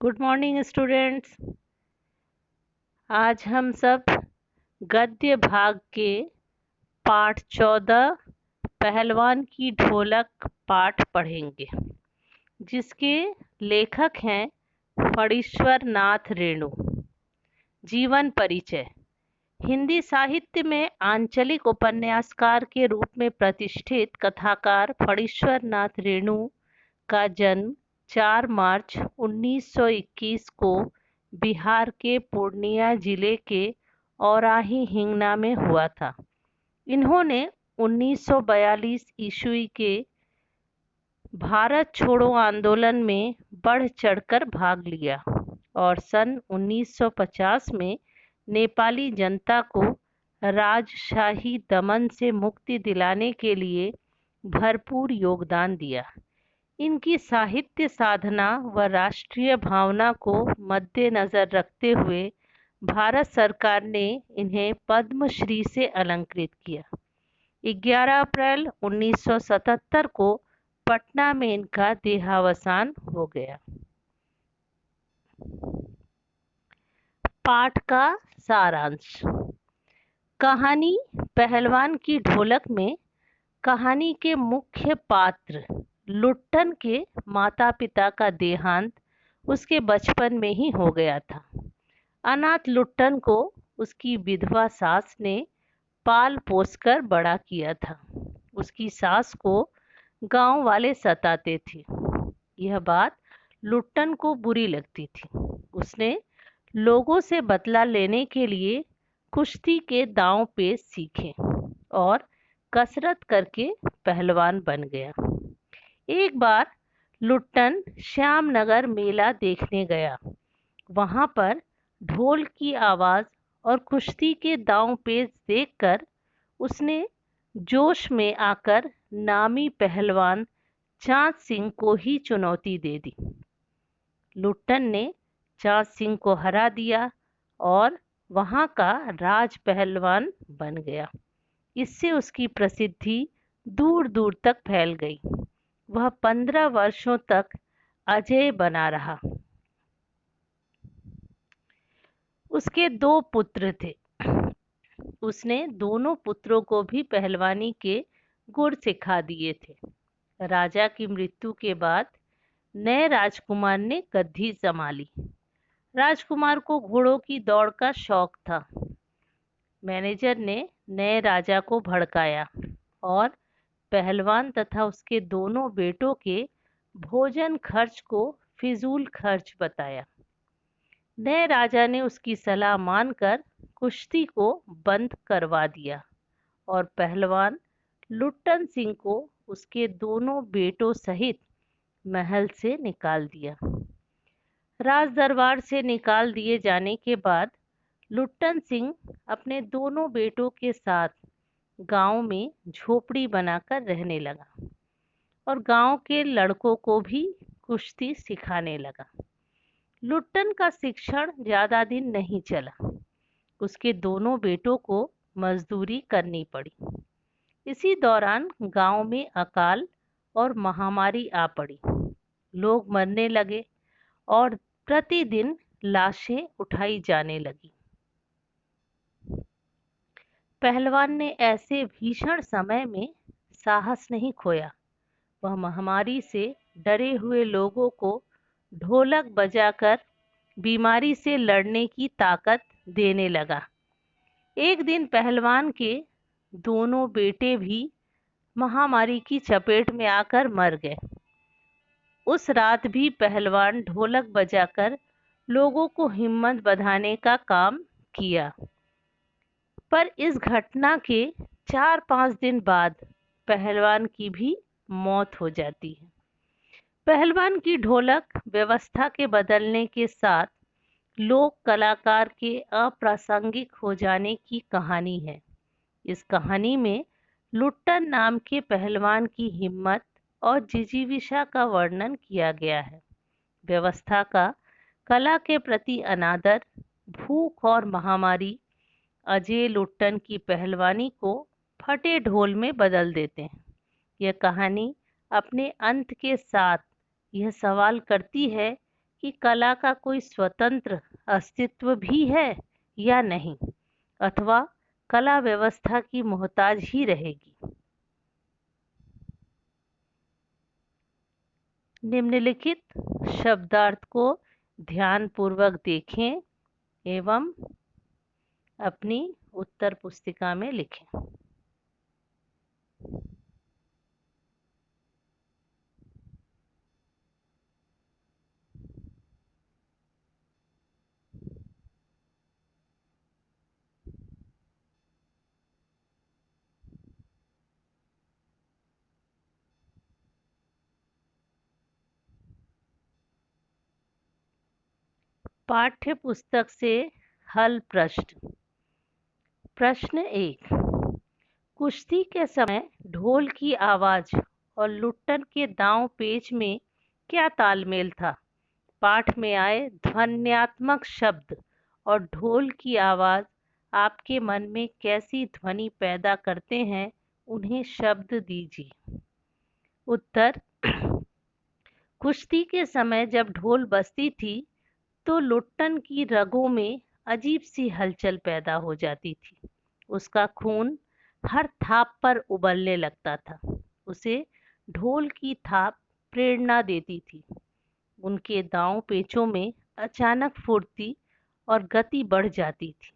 Good morning students. आज हम सब गद्य भाग के पाठ 14 पहलवान की ढोलक पाठ पढ़ेंगे, जिसके लेखक हैं फणीश्वर नाथ रेणु। जीवन परिचय। हिंदी साहित्य में आंचलिक उपन्यासकार के रूप में प्रतिष्ठित कथाकार फणीश्वर नाथ रेणु का जन्म 4 मार्च 1921 को बिहार के पूर्णिया जिले के औराही हिंगना में हुआ था। इन्होंने 1942 ईस्वी के भारत छोड़ो आंदोलन में बढ़ चढ़कर भाग लिया और सन 1950 में नेपाली जनता को राजशाही दमन से मुक्ति दिलाने के लिए भरपूर योगदान दिया। इनकी साहित्य साधना व राष्ट्रीय भावना को मद्देनजर रखते हुए भारत सरकार ने इन्हें पद्मश्री से अलंकृत किया। 11 अप्रैल 1977 को पटना में इनका देहावसान हो गया। पाठ का सारांश। कहानी पहलवान की ढोलक में कहानी के मुख्य पात्र लुट्टन के माता पिता का देहांत उसके बचपन में ही हो गया था। अनाथ लुट्टन को उसकी विधवा सास ने पाल पोसकर बड़ा किया था। उसकी सास को गांव वाले सताते थे। यह बात लुट्टन को बुरी लगती थी। उसने लोगों से बदला लेने के लिए कुश्ती के दांव पेच सीखे और कसरत करके पहलवान बन गया। एक बार लुट्टन श्यामनगर मेला देखने गया। वहां पर ढोल की आवाज और कुश्ती के दांव पेच देखकर उसने जोश में आकर नामी पहलवान चाँद सिंह को ही चुनौती दे दी। लुट्टन ने चाँद सिंह को हरा दिया और वहां का राज पहलवान बन गया। इससे उसकी प्रसिद्धि दूर दूर तक फैल गई। वह 15 वर्षों तक अजेय बना रहा। उसके 2 पुत्र थे। उसने दोनों पुत्रों को भी पहलवानी के गुर सिखा दिए थे। राजा की मृत्यु के बाद नए राजकुमार ने गद्दी संभाली। राजकुमार को घोड़ों की दौड़ का शौक था। मैनेजर ने नए राजा को भड़काया और पहलवान तथा उसके दोनों बेटों के भोजन खर्च को फिजूल खर्च बताया। नए राजा ने उसकी सलाह मानकर कुश्ती को बंद करवा दिया और पहलवान लुट्टन सिंह को उसके दोनों बेटों सहित महल से निकाल दिया। राज दरबार से निकाल दिए जाने के बाद लुट्टन सिंह अपने दोनों बेटों के साथ गांव में झोपड़ी बनाकर रहने लगा और गांव के लड़कों को भी कुश्ती सिखाने लगा। लुट्टन का शिक्षण ज्यादा दिन नहीं चला। उसके दोनों बेटों को मजदूरी करनी पड़ी। इसी दौरान गांव में अकाल और महामारी आ पड़ी। लोग मरने लगे और प्रतिदिन लाशें उठाई जाने लगी। पहलवान ने ऐसे भीषण समय में साहस नहीं खोया। वह महामारी से डरे हुए लोगों को ढोलक बजाकर बीमारी से लड़ने की ताकत देने लगा। एक दिन पहलवान के दोनों बेटे भी महामारी की चपेट में आकर मर गए। उस रात भी पहलवान ढोलक बजाकर लोगों को हिम्मत बंधाने का काम किया। पर इस घटना के 4-5 दिन बाद पहलवान की भी मौत हो जाती है। पहलवान की ढोलक व्यवस्था के बदलने के साथ लोक कलाकार के अप्रासंगिक हो जाने की कहानी है। इस कहानी में लुट्टन नाम के पहलवान की हिम्मत और जिजीविषा का वर्णन किया गया है। व्यवस्था का कला के प्रति अनादर, भूख और महामारी अजय लुट्टन की पहलवानी को फटे ढोल में बदल देते हैं। यह कहानी अपने अंत के साथ यह सवाल करती है कि कला का कोई स्वतंत्र अस्तित्व भी है या नहीं, अथवा कला व्यवस्था की मोहताज ही रहेगी। निम्नलिखित शब्दार्थ को ध्यानपूर्वक देखें एवं अपनी उत्तर पुस्तिका में लिखें। पाठ्य पुस्तक से हल प्रश्न। प्रश्न 1। कुश्ती के समय ढोल की आवाज और लुट्टन के दांव पेच में क्या तालमेल था? पाठ में आए ध्वन्यात्मक शब्द और ढोल की आवाज आपके मन में कैसी ध्वनि पैदा करते हैं, उन्हें शब्द दीजिए। उत्तर। कुश्ती के समय जब ढोल बजती थी तो लुट्टन की रगों में अजीब सी हलचल पैदा हो जाती थी। उसका खून हर थाप पर उबलने लगता था। उसे ढोल की थाप प्रेरणा देती थी। उनके दांव पेचों में अचानक फुर्ती और गति बढ़ जाती थी।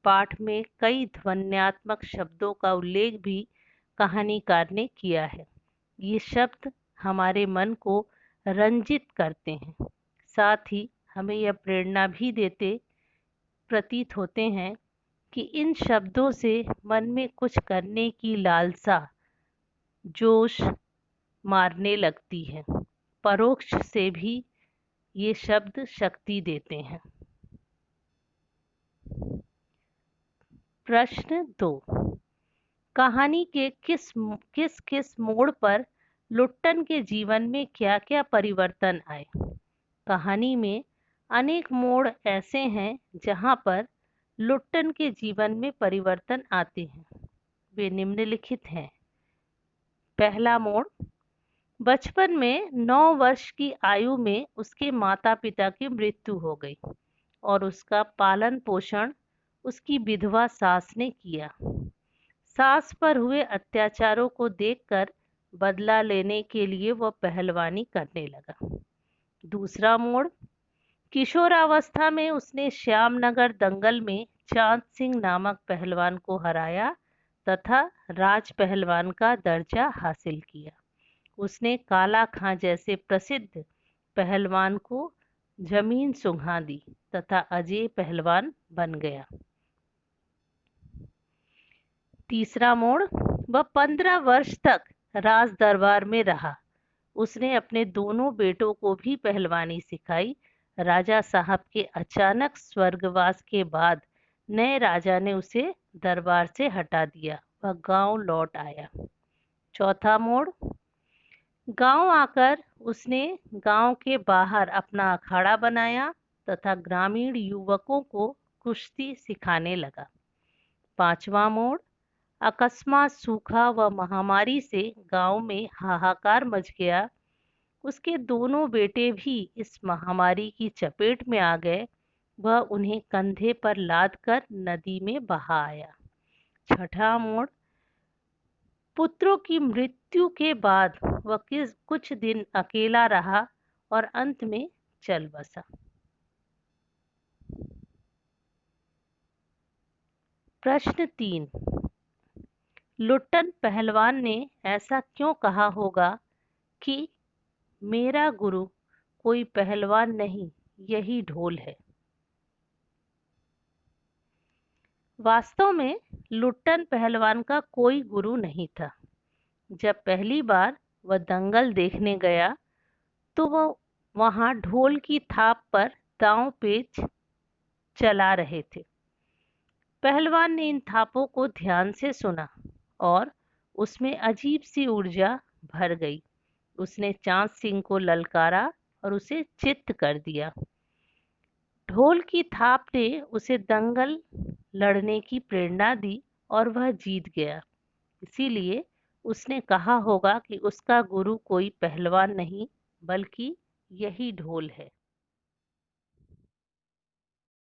पाठ में कई ध्वन्यात्मक शब्दों का उल्लेख भी कहानीकार ने किया है। ये शब्द हमारे मन को रंजित करते हैं, साथ ही हमें यह प्रेरणा भी देते प्रतीत होते हैं कि इन शब्दों से मन में कुछ करने की लालसा, जोश मारने लगती है। परोक्ष से भी ये शब्द शक्ति देते हैं। प्रश्न 2। कहानी के किस किस मोड़ पर लुट्टन के जीवन में क्या क्या परिवर्तन आए? कहानी में अनेक मोड़ ऐसे हैं जहां पर लुट्टन के जीवन में परिवर्तन आते हैं। वे निम्नलिखित हैं। पहला मोड़, बचपन में 9 वर्ष की आयु में उसके माता पिता की मृत्यु हो गई और उसका पालन पोषण उसकी विधवा सास ने किया। सास पर हुए अत्याचारों को देखकर बदला लेने के लिए वह पहलवानी करने लगा। दूसरा मोड़, किशोरावस्था में उसने श्यामनगर दंगल में चांद सिंह नामक पहलवान को हराया तथा राज पहलवान का दर्जा हासिल किया। उसने काला खां जैसे प्रसिद्ध पहलवान को जमीन सुंघा दी तथा अजय पहलवान बन गया। तीसरा मोड़, वह 15 वर्ष तक राज दरबार में रहा। उसने अपने दोनों बेटों को भी पहलवानी सिखाई। राजा साहब के अचानक स्वर्गवास के बाद नए राजा ने उसे दरबार से हटा दिया। वह गांव लौट आया। चौथा मोड़, गांव आकर उसने गांव के बाहर अपना अखाड़ा बनाया तथा ग्रामीण युवकों को कुश्ती सिखाने लगा। पांचवा मोड़, अकस्मात सूखा व महामारी से गांव में हाहाकार मच गया। उसके दोनों बेटे भी इस महामारी की चपेट में आ गए। वह उन्हें कंधे पर लादकर नदी में बहा आया। छठा मोड़, पुत्रों की मृत्यु के बाद वह कुछ दिन अकेला रहा और अंत में चल बसा। प्रश्न 3। लुट्टन पहलवान ने ऐसा क्यों कहा होगा कि मेरा गुरु कोई पहलवान नहीं, यही ढोल है? वास्तव में लुट्टन पहलवान का कोई गुरु नहीं था। जब पहली बार वह दंगल देखने गया तो वह वहां ढोल की थाप पर दांव पेच चला रहे थे। पहलवान ने इन थापों को ध्यान से सुना और उसमें अजीब सी ऊर्जा भर गई। उसने चांद सिंह को ललकारा और उसे चित्त कर दिया। ढोल की थाप ने उसे दंगल लड़ने की प्रेरणा दी और वह जीत गया। इसीलिए उसने कहा होगा कि उसका गुरु कोई पहलवान नहीं बल्कि यही ढोल है।